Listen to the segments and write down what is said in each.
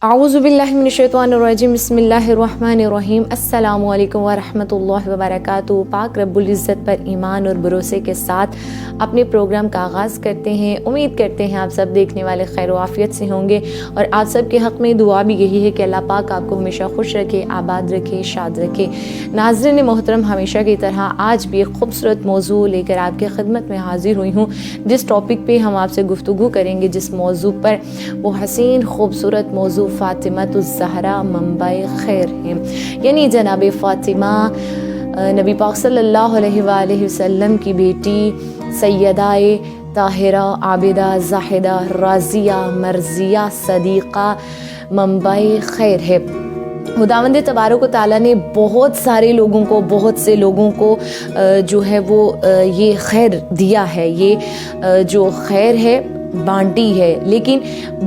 اعوذ باللہ من الشیطان الرجیم بسم اللہ الرحمن الرحیم السلام علیکم ورحمۃ اللہ وبرکاتہ۔ پاک رب العزت پر ایمان اور بھروسے کے ساتھ اپنے پروگرام کا آغاز کرتے ہیں۔ امید کرتے ہیں آپ سب دیکھنے والے خیر و عافیت سے ہوں گے، اور آپ سب کے حق میں دعا بھی یہی ہے کہ اللہ پاک آپ کو ہمیشہ خوش رکھے، آباد رکھے، شاد رکھے۔ ناظرین محترم، ہمیشہ کی طرح آج بھی ایک خوبصورت موضوع لے کر آپ کی خدمت میں حاضر ہوئی ہوں، جس ٹاپک پہ ہم آپ سے گفتگو کریں گے، جس موضوع پر وہ حسین خوبصورت موضوع فاطمہ الزہرا منبع خیر ہے، یعنی جناب فاطمہ نبی پاک صلی اللہ علیہ وآلہ وسلم کی بیٹی، سیدہ طاہرہ، عابدہ، زاہدہ، راضیہ، مرضیہ، صدیقہ، منبع خیر ہے۔ خداوند تبارک و تعالیٰ نے بہت سارے لوگوں کو، بہت سے لوگوں کو جو ہے وہ یہ خیر دیا ہے، یہ جو خیر ہے بانٹی ہے، لیکن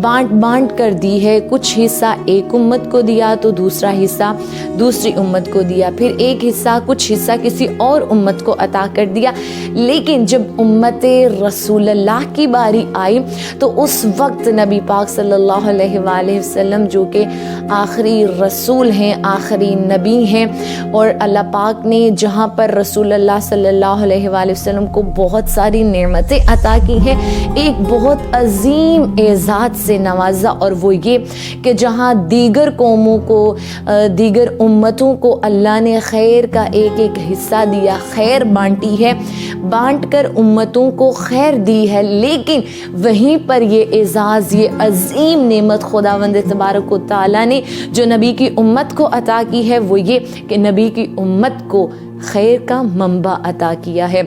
بانٹ کر دی ہے۔ کچھ حصہ ایک امت کو دیا تو دوسرا حصہ دوسری امت کو دیا، پھر ایک حصہ کچھ حصہ کسی اور امت کو عطا کر دیا۔ لیکن جب امت رسول اللہ کی باری آئی تو اس وقت نبی پاک صلی اللہ علیہ وآلہ وسلم، جو کہ آخری رسول ہیں، آخری نبی ہیں، اور اللہ پاک نے جہاں پر رسول اللہ صلی اللہ علیہ وآلہ وسلم کو بہت ساری نعمتیں عطا کی ہیں، ایک بہت عظیم اعزاز سے نوازا، اور وہ یہ کہ جہاں دیگر قوموں کو، دیگر امتوں کو اللہ نے خیر کا ایک ایک حصہ دیا، خیر بانٹی ہے، بانٹ کر امتوں کو خیر دی ہے، لیکن وہیں پر یہ اعزاز، یہ عظیم نعمت خداوند تبارک و تعالیٰ نے جو نبی کی امت کو عطا کی ہے، وہ یہ کہ نبی کی امت کو خیر کا منبع عطا کیا ہے۔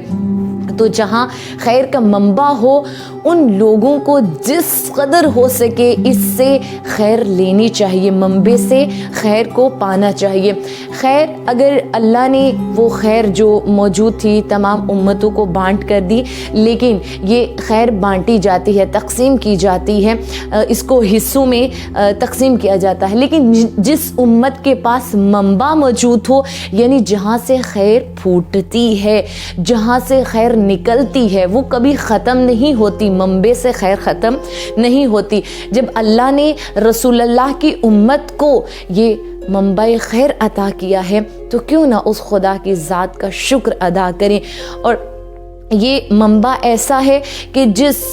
تو جہاں خیر کا منبع ہو، ان لوگوں کو جس قدر ہو سکے اس سے خیر لینی چاہیے، منبع سے خیر کو پانا چاہیے۔ خیر اگر اللہ نے وہ خیر جو موجود تھی تمام امتوں کو بانٹ کر دی، لیکن یہ خیر بانٹی جاتی ہے، تقسیم کی جاتی ہے، اس کو حصوں میں تقسیم کیا جاتا ہے، لیکن جس امت کے پاس منبع موجود ہو، یعنی جہاں سے خیر پھوٹتی ہے، جہاں سے خیر نکلتی ہے، وہ کبھی ختم نہیں ہوتی، منبع سے خیر ختم نہیں ہوتی۔ جب اللہ نے رسول اللہ کی امت کو یہ منبع خیر عطا کیا ہے تو کیوں نہ اس خدا کی ذات کا شکر ادا کریں۔ اور یہ منبع ایسا ہے کہ جس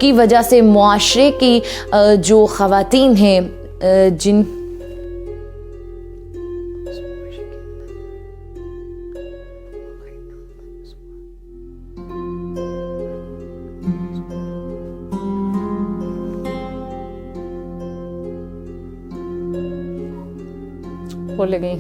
کی وجہ سے معاشرے کی جو خواتین ہیں، جن گئی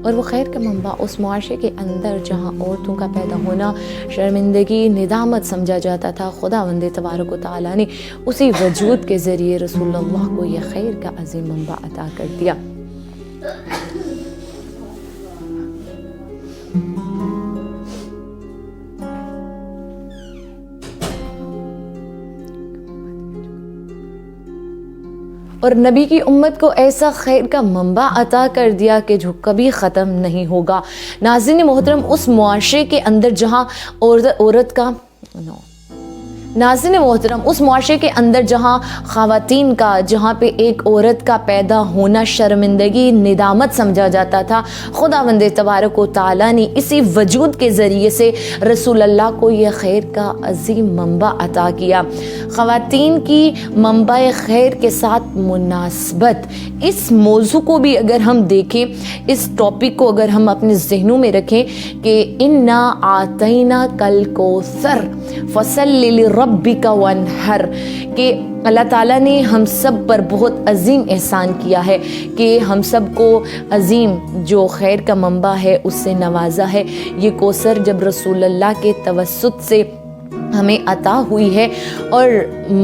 اور وہ خیر کا منبع اس معاشرے کے اندر جہاں عورتوں کا پیدا ہونا شرمندگی، ندامت سمجھا جاتا تھا، خداوند تبارک و تعالیٰ نے اسی وجود کے ذریعے رسول اللہ کو یہ خیر کا عظیم منبع عطا کر دیا۔ اور نبی کی امت کو ایسا خیر کا منبع عطا کر دیا کہ جو کبھی ختم نہیں ہوگا۔ ناظرین محترم، اس معاشرے کے اندر جہاں ناظرین محترم اس معاشرے کے اندر جہاں خواتین کا، جہاں پہ ایک عورت کا پیدا ہونا شرمندگی، ندامت سمجھا جاتا تھا، خداوند تبارک و تعالیٰ نے اسی وجود کے ذریعے سے رسول اللہ کو یہ خیر کا عظیم منبع عطا کیا۔ خواتین کی منبع خیر کے ساتھ مناسبت، اس موضوع کو بھی اگر ہم دیکھیں، اس ٹاپک کو اگر ہم اپنے ذہنوں میں رکھیں کہ انا آتینا کل کوثر فصلی لربک وانحر، کہ اللہ تعالیٰ نے ہم سب پر بہت عظیم احسان کیا ہے کہ ہم سب کو عظیم جو خیر کا منبع ہے اس سے نوازا ہے۔ یہ کوثر جب رسول اللہ کے توسط سے ہمیں عطا ہوئی ہے، اور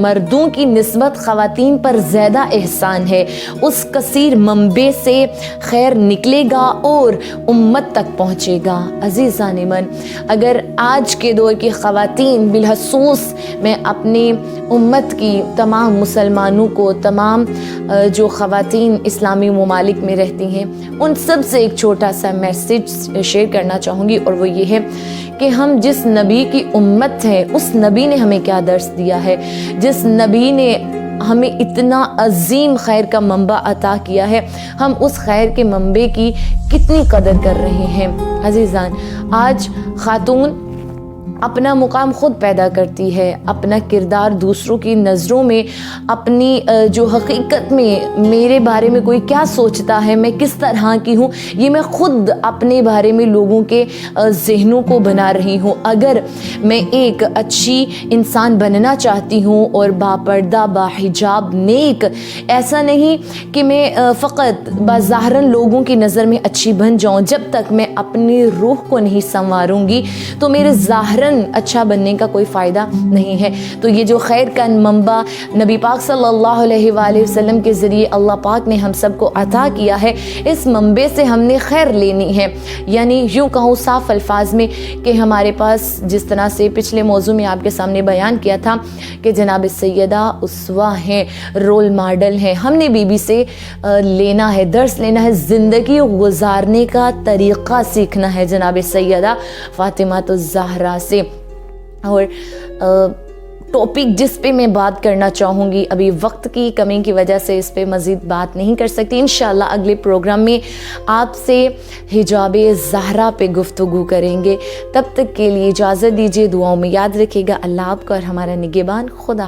مردوں کی نسبت خواتین پر زیادہ احسان ہے، اس کثیر منبع سے خیر نکلے گا اور امت تک پہنچے گا۔ عزیزان من، اگر آج کے دور کی خواتین، بالخصوص میں اپنی امت کی تمام مسلمانوں کو، تمام جو خواتین اسلامی ممالک میں رہتی ہیں، ان سب سے ایک چھوٹا سا میسیج شیئر کرنا چاہوں گی، اور وہ یہ ہے کہ ہم جس نبی کی امت ہیں اس نبی نے ہمیں کیا درس دیا ہے، جس نبی نے ہمیں اتنا عظیم خیر کا منبع عطا کیا ہے، ہم اس خیر کے منبع کی کتنی قدر کر رہے ہیں۔ عزیزان، آج خاتون اپنا مقام خود پیدا کرتی ہے، اپنا کردار دوسروں کی نظروں میں، اپنی جو حقیقت میں میرے بارے میں کوئی کیا سوچتا ہے، میں کس طرح کی ہوں، یہ میں خود اپنے بارے میں لوگوں کے ذہنوں کو بنا رہی ہوں۔ اگر میں ایک اچھی انسان بننا چاہتی ہوں اور باپردہ، باحجاب، نیک، ایسا نہیں کہ میں فقط بظاہراً لوگوں کی نظر میں اچھی بن جاؤں، جب تک میں اپنی روح کو نہیں سنواروں گی تو میرے ظاہراً اچھا بننے کا کوئی فائدہ نہیں ہے۔ تو یہ جو خیر کا منبع نبی پاک صلی اللہ علیہ وآلہ وسلم کے ذریعے اللہ پاک نے ہم سب کو عطا کیا ہے، اس منبع سے ہم نے خیر لینی ہے۔ یعنی یوں کہوں صاف الفاظ میں کہ ہمارے پاس جس طرح سے پچھلے موضوع میں آپ کے سامنے بیان کیا تھا کہ جناب سیدہ اسوہ ہیں، رول ماڈل ہیں، ہم نے بی بی سے لینا ہے، درس لینا ہے، زندگی گزارنے کا طریقہ سیکھنا ہے جناب سیدہ فاطمہ الزہرا سے۔ اور ٹاپک جس پہ میں بات کرنا چاہوں گی، ابھی وقت کی کمی کی وجہ سے اس پہ مزید بات نہیں کر سکتی، انشاءاللہ اگلے پروگرام میں آپ سے حجاب زہرا پہ گفتگو کریں گے۔ تب تک کے لیے اجازت دیجیے، دعاؤں میں یاد رکھیے گا۔ اللہ آپ کا اور ہمارا نگہبان خدا۔